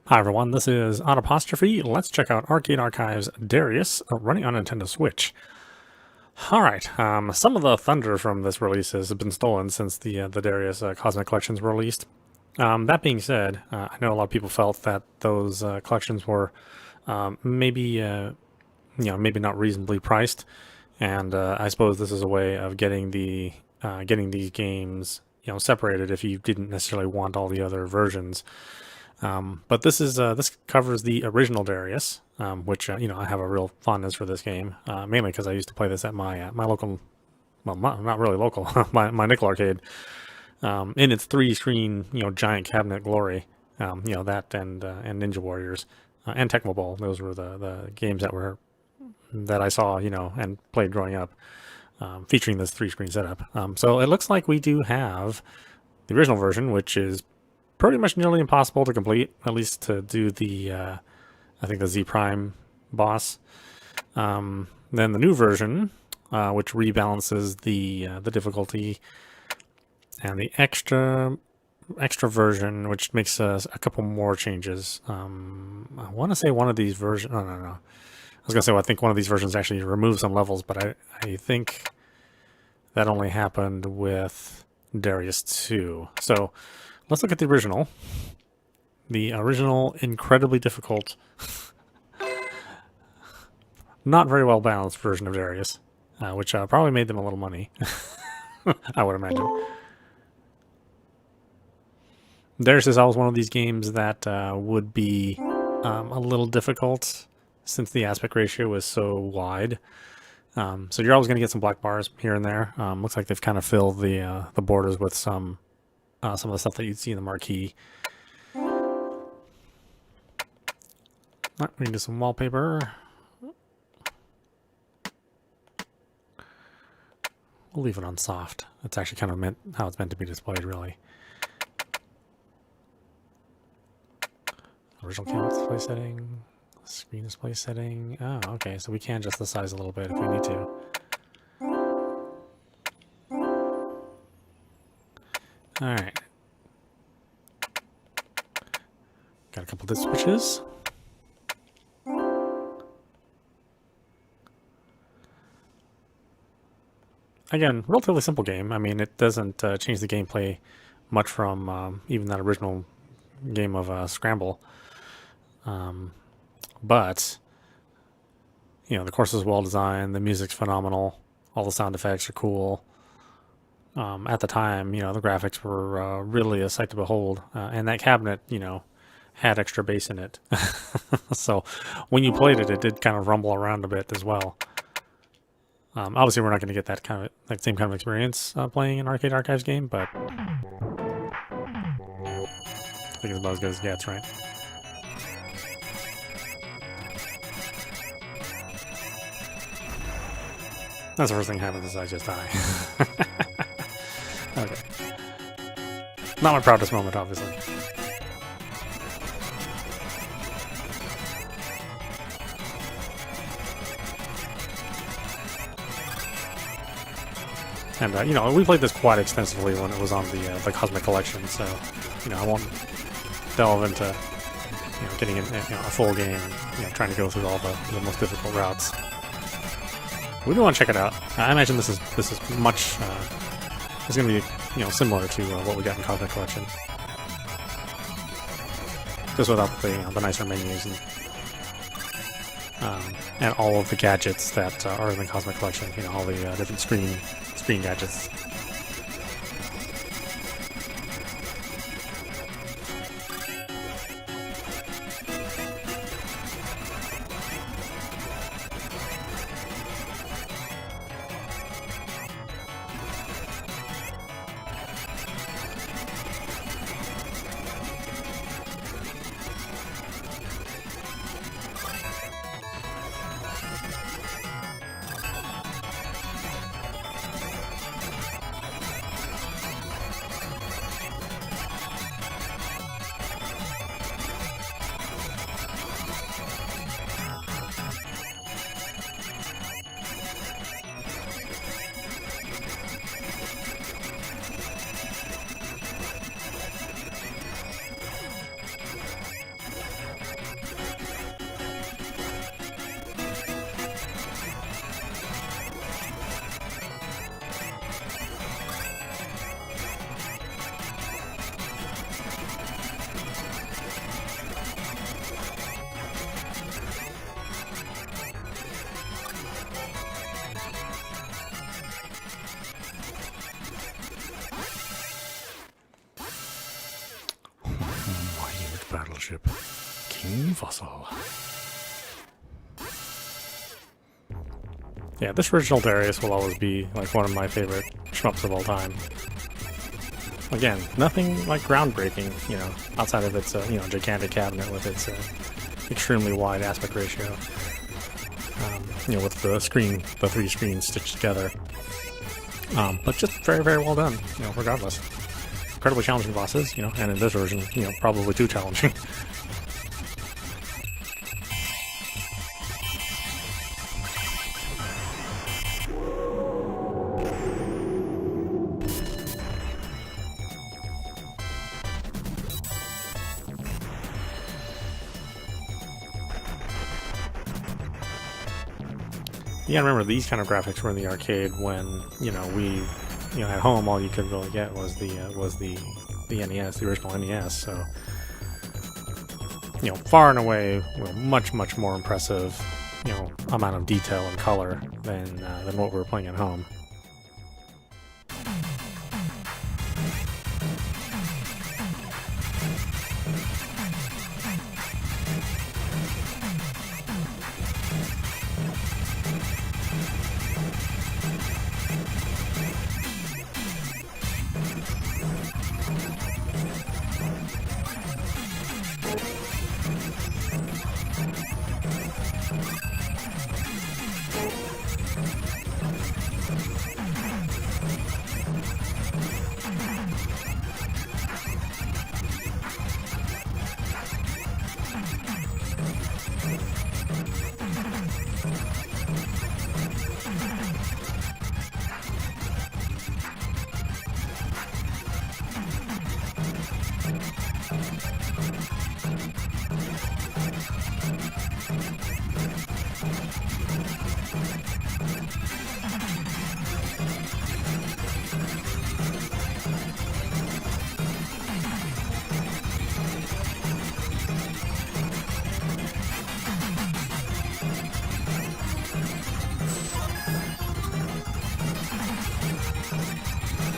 Hi everyone, this is audap. Let's check out Arcade Archives Darius running on Nintendo Switch. Alright, some of the thunder from this release has been stolen since the Darius Cosmic Collections were released. That being said, I know a lot of people felt that those collections were maybe not reasonably priced, and I suppose this is a way of getting getting these games separated if you didn't necessarily want all the other versions. But this covers the original Darius, which I have a real fondness for this game, mainly because I used to play this at my local, well, not really local, my nickel arcade, in its 3-screen giant cabinet glory. That and Ninja Warriors and Tecmo Bowl. Those were the games that I saw and played growing up, featuring this 3-screen setup. So it looks like we do have the original version, which is pretty much nearly impossible to complete, at least to do the, I think the Z Prime boss. Then the new version, which rebalances the difficulty, and the extra version, which makes a couple more changes. I want to say one of these versions. No. I was gonna say, well, I think one of these versions actually removes some levels, but I think that only happened with Darius 2. So let's look at the original. The original, incredibly difficult, not very well balanced version of Darius, which probably made them a little money, I would imagine. Darius is always one of these games that would be a little difficult since the aspect ratio is so wide. So you're always going to get some black bars here and there. Looks like they've kind of filled the borders with some of the stuff that you'd see in the marquee. We can do some wallpaper. We'll leave it on soft. It's actually kind of how it's meant to be displayed, really. Original camera display setting, screen display setting. Oh, okay, so we can adjust the size a little bit if we need to. All right. Got a couple of switches. Again, relatively simple game. I mean, it doesn't change the gameplay much from even that original game of Scramble. But the course is well designed, the music's phenomenal, all the sound effects are cool. At the time, the graphics were really a sight to behold, and that cabinet, had extra bass in it. So when you played it, it did kind of rumble around a bit as well. Obviously, we're not going to get that same kind of experience playing an Arcade Archives game, but I think it's about as good as it gets, right? That's the first thing that happens is I just die. Okay. Not my proudest moment, obviously. And we played this quite extensively when it was on the Cosmic Collection, so I won't delve into getting a full game, trying to go through all the most difficult routes. We do want to check it out. I imagine this is much. It's going to be similar to what we got in Cosmic Collection, just without the nicer menus and all of the gadgets that are in the Cosmic Collection. All the different screen gadgets. battleship, King Fossil. Yeah, this original Darius will always be like one of my favorite shmups of all time. Again, nothing like groundbreaking, you know, outside of its gigantic cabinet with its extremely wide aspect ratio. You know, with the three screens stitched together. But just very, very well done, you know, regardless. Incredibly challenging bosses, you know, and in this version, you know, probably too challenging. You gotta remember, these kind of graphics were in the arcade when, you know, at home all you could really get was the NES, the original NES. So, you know, far and away, much more impressive, you know, amount of detail and color than what we were playing at home.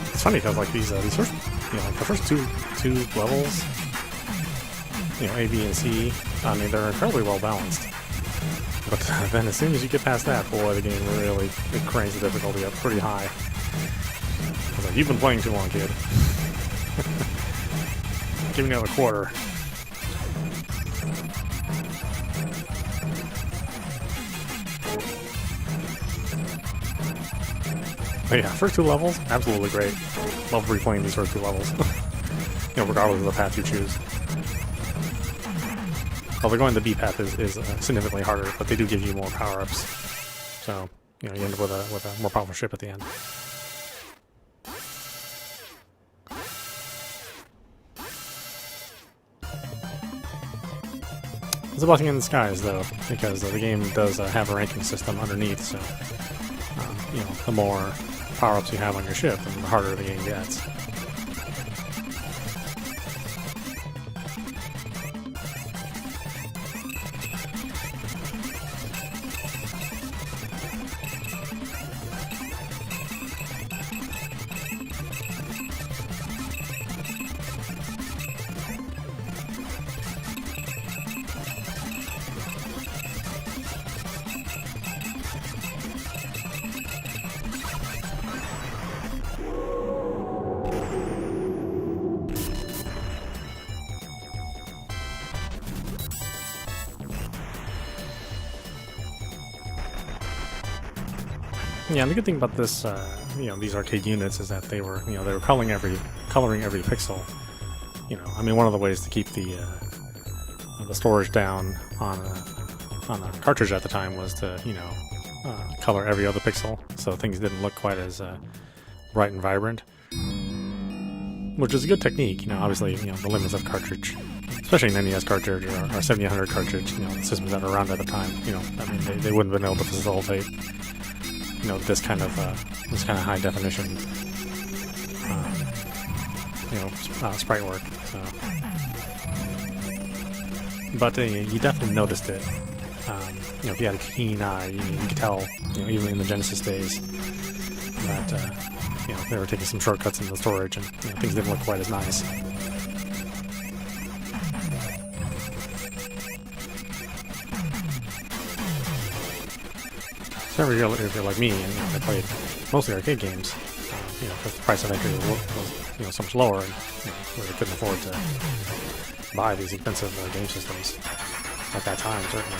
It's funny because like these first, you know, like the first two levels, you know, A, B, and C, I mean, they're incredibly well balanced. But then as soon as you get past that, boy, the game really cranks the difficulty up pretty high. I was like, you've been playing too long, kid. Give me another quarter. But yeah, first two levels, absolutely great. Love replaying these first two levels. You know, regardless of the path you choose. Although going the B path is significantly harder, but they do give you more power-ups. So, you know, you end up with a more powerful ship at the end. It's a blessing in disguise, though, because the game does have a ranking system underneath, so, you know, the more power-ups you have on your ship, the harder the game gets. Yeah, and the good thing about this, you know, these arcade units is that they were coloring every pixel. You know, I mean, one of the ways to keep the storage down on a cartridge at the time was to, you know, color every other pixel, so things didn't look quite as bright and vibrant. Which is a good technique. You know, obviously, you know, the limits of cartridge, especially an NES cartridge or a 7800 cartridge, you know, the systems that were around at the time, you know, I mean, they wouldn't have been able to facilitate, you know, this kind of high definition, you know, sprite work. So. But you definitely noticed it. You know, if you had a keen eye, you could tell, you know, even in the Genesis days, that you know, they were taking some shortcuts in the storage, and you know, things didn't look quite as nice. Especially if you're like me and I played mostly arcade games, because the price of entry was so much lower, and really couldn't afford to buy these expensive game systems at that time, certainly.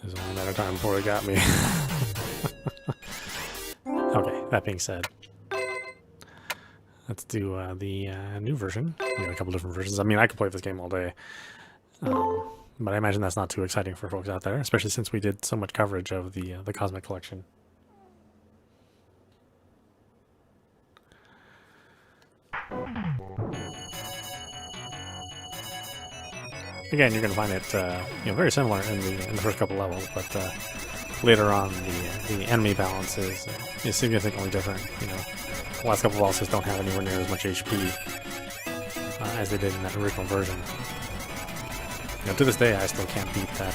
It was only a matter of time before it got me. Okay, that being said, let's do the new version. We got a couple different versions. I mean, I could play this game all day, but I imagine that's not too exciting for folks out there, especially since we did so much coverage of the Cosmic Collection. Again, you're going to find it very similar in the first couple levels, but later on the enemy balance is significantly different. The last couple bosses don't have anywhere near as much HP as they did in that original version. To this day, I still can't beat that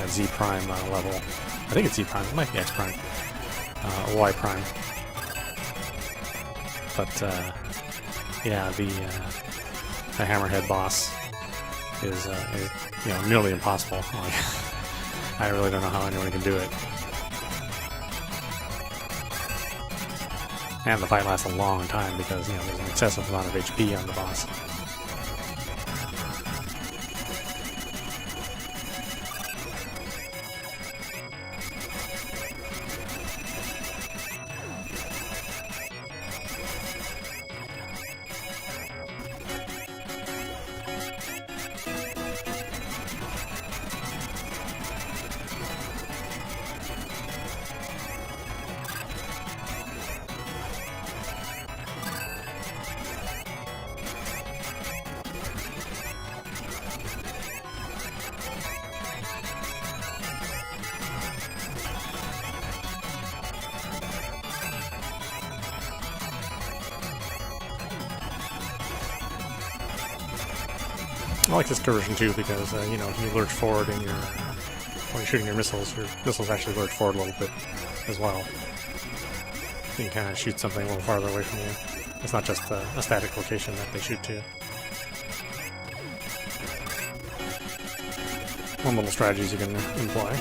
Z Prime level. I think it's Z Prime. It might be X Prime, Y Prime. But yeah, the Hammerhead boss is nearly impossible. Like, I really don't know how anyone can do it. And the fight lasts a long time because there's an excessive amount of HP on the boss. I like this version too because you lurch forward and when you're shooting your missiles actually lurch forward a little bit as well. You can kind of shoot something a little farther away from you. It's not just a static location that they shoot to. One little strategies you can employ.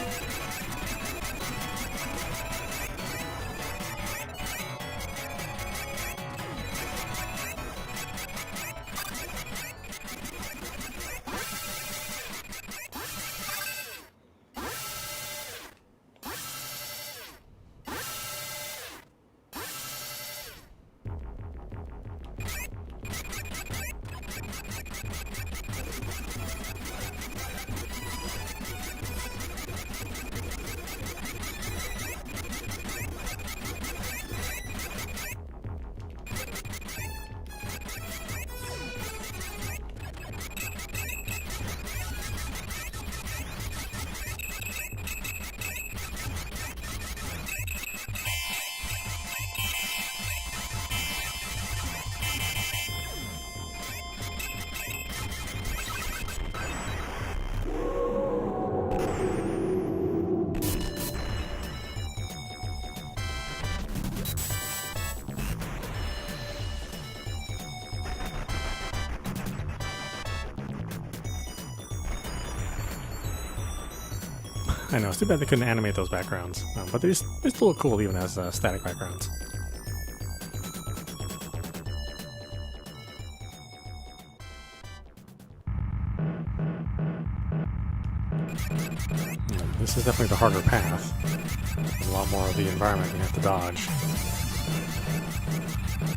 I know, it's too bad they couldn't animate those backgrounds, but they still look cool even as static backgrounds. This is definitely the harder path. There's a lot more of the environment you have to dodge.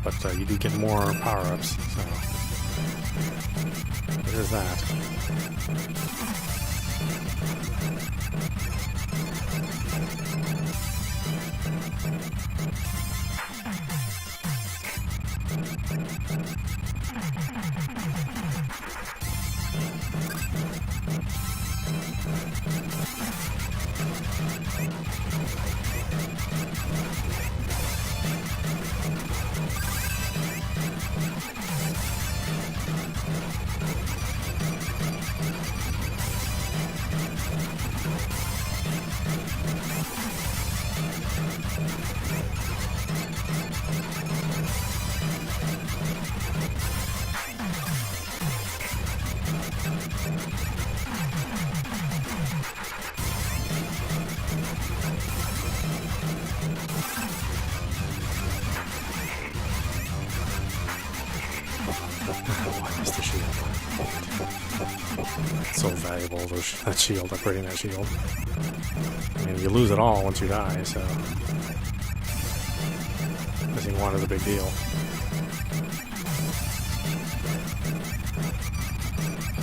But you do get more power-ups, so there's that. so valuable, that shield, upgrading that shield. I mean, you lose it all once you die, so missing one is a big deal.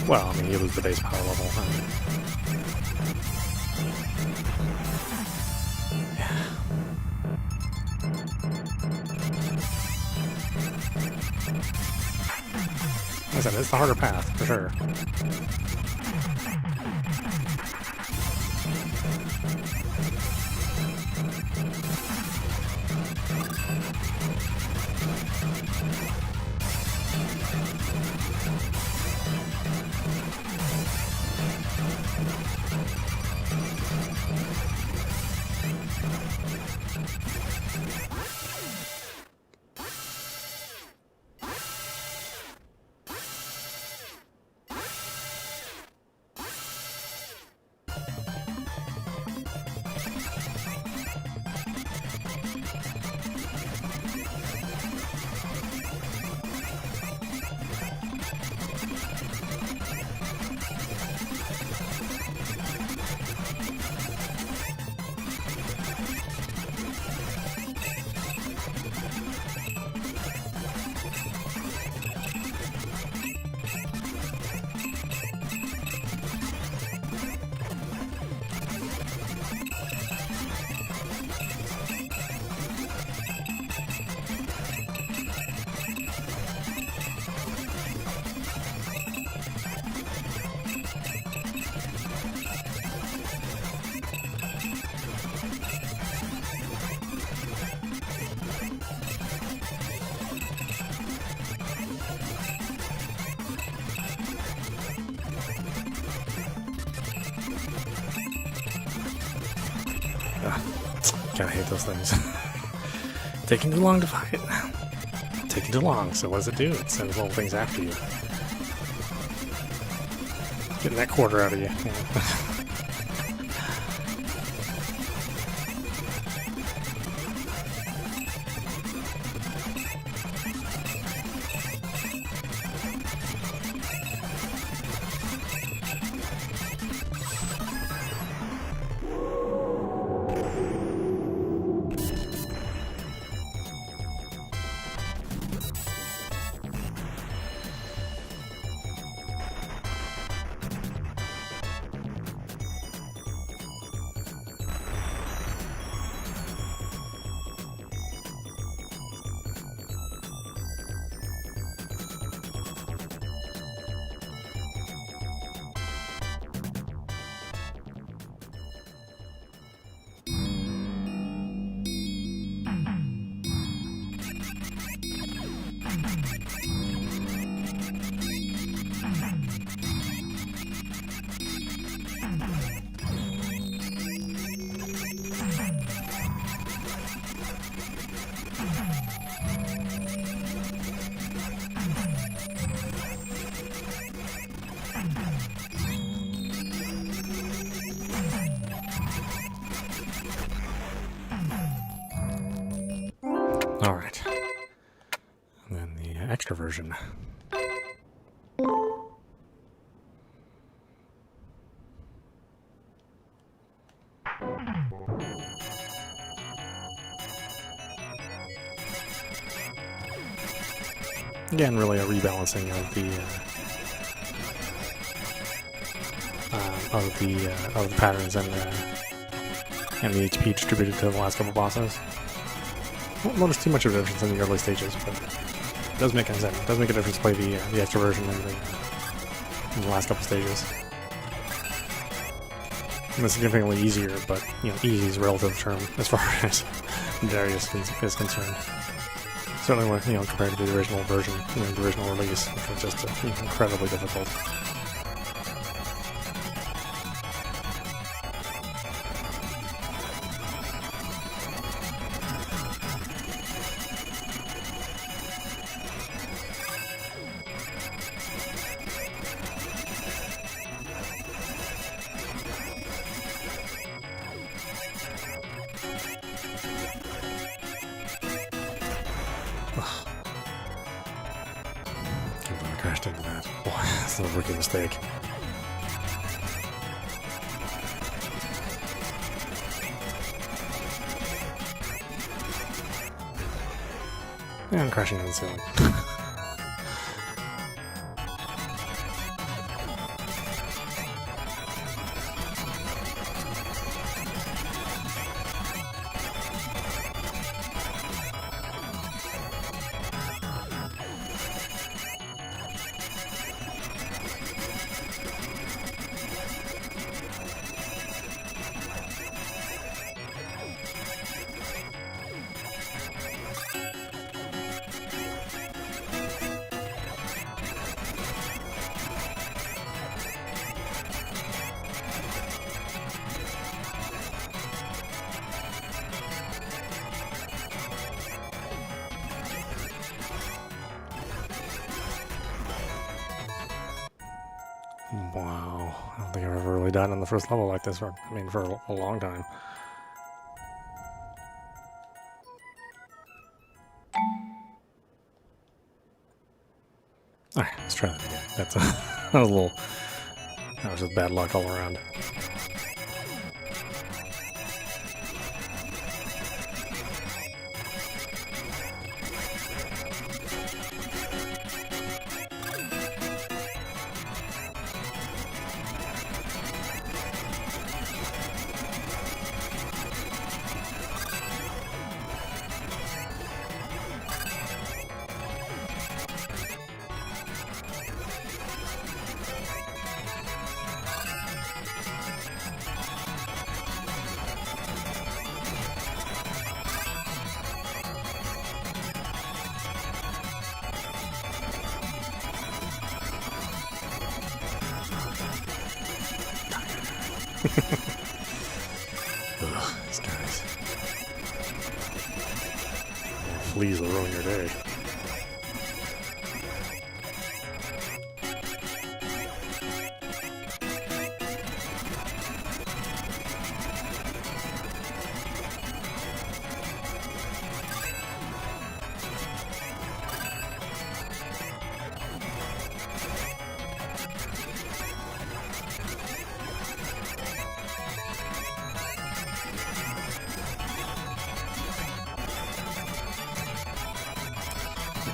Well, I mean, you lose the base power level. Yeah. Like I said, it's the harder path, for sure. Kinda hate those things. Taking too long to fight. Taking too long, so what does it do? It sends little things after you. Getting that quarter out of you. Alright. And then the extra version. Again, really a rebalancing of the patterns and the HP distributed to the last couple bosses. Won't notice too much of a difference in the early stages, but it does make a difference. It does make a difference to play the extra version in the last couple stages. And it's significantly easier, but easy is a relative term as far as Darius is concerned. Certainly when compared to the original version, the original release, which was just incredibly difficult. Crashed into that. Boy, that's a rookie mistake. And crashing into the ceiling. Wow, I don't think I've ever really done on the first level like this for a long time. Alright, let's try that again. That's that was just bad luck all around. Ugh, these guys. Fleas will ruin your day.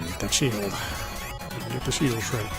Get that shield. Get the shield shrimp.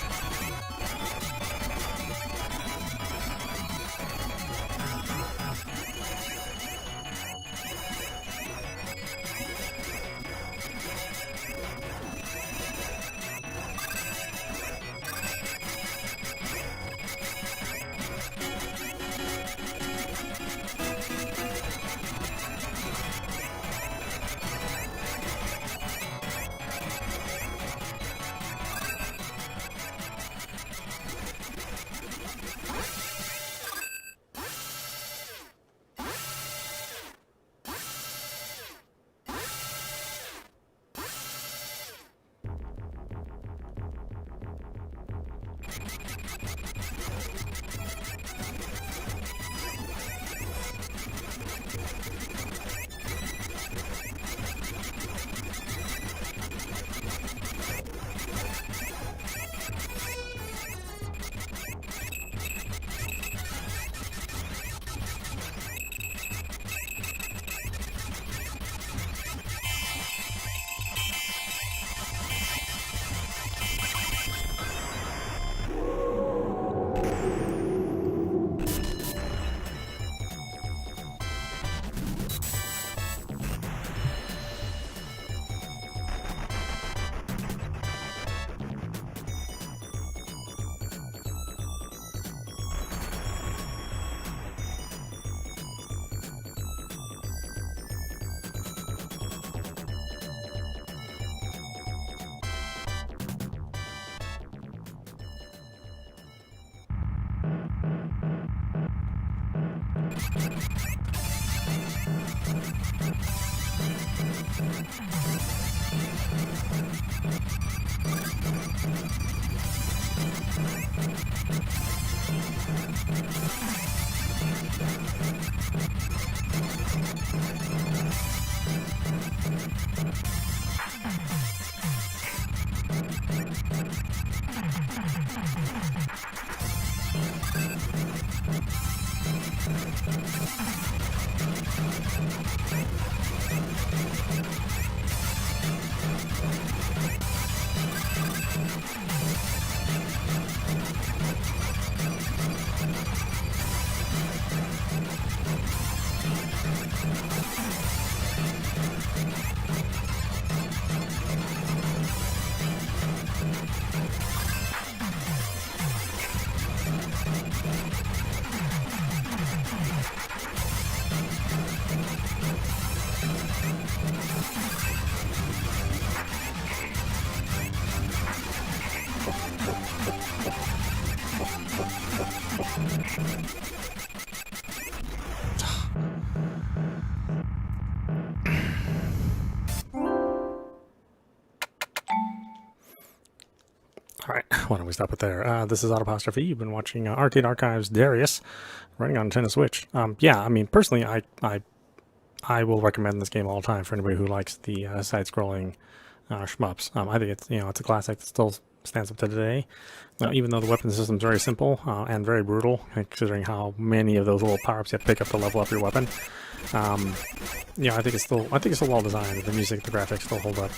All right, why don't we stop it there? This is audap. You've been watching Arcade Archives Darius running on Nintendo Switch. Yeah, I mean, personally, I will recommend this game all the time for anybody who likes the side-scrolling shmups. I think it's it's a classic that still stands up to today. Even though the weapon system is very simple and very brutal, considering how many of those little power-ups you have to pick up to level up your weapon. I think it's still well designed. The music, the graphics still hold up,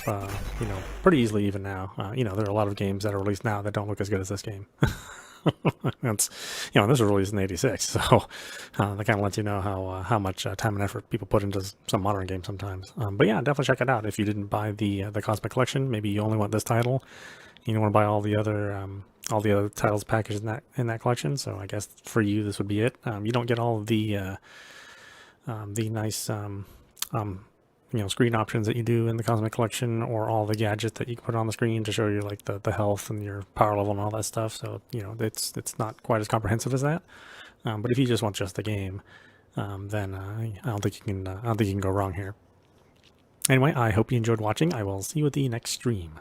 pretty easily even now. There are a lot of games that are released now that don't look as good as this game. That's, this was released in '86, so that kind of lets you know how much time and effort people put into some modern games sometimes. But yeah, definitely check it out. If you didn't buy the Cosmic Collection, maybe you only want this title. You don't want to buy all the other titles packaged in that collection. So I guess for you, this would be it. You don't get all of the nice screen options that you do in the Cosmic Collection, or all the gadgets that you can put on the screen to show you like the health and your power level and all that stuff. So it's not quite as comprehensive as that. But if you just want just the game, then I don't think you can go wrong here. Anyway, I hope you enjoyed watching. I will see you at the next stream.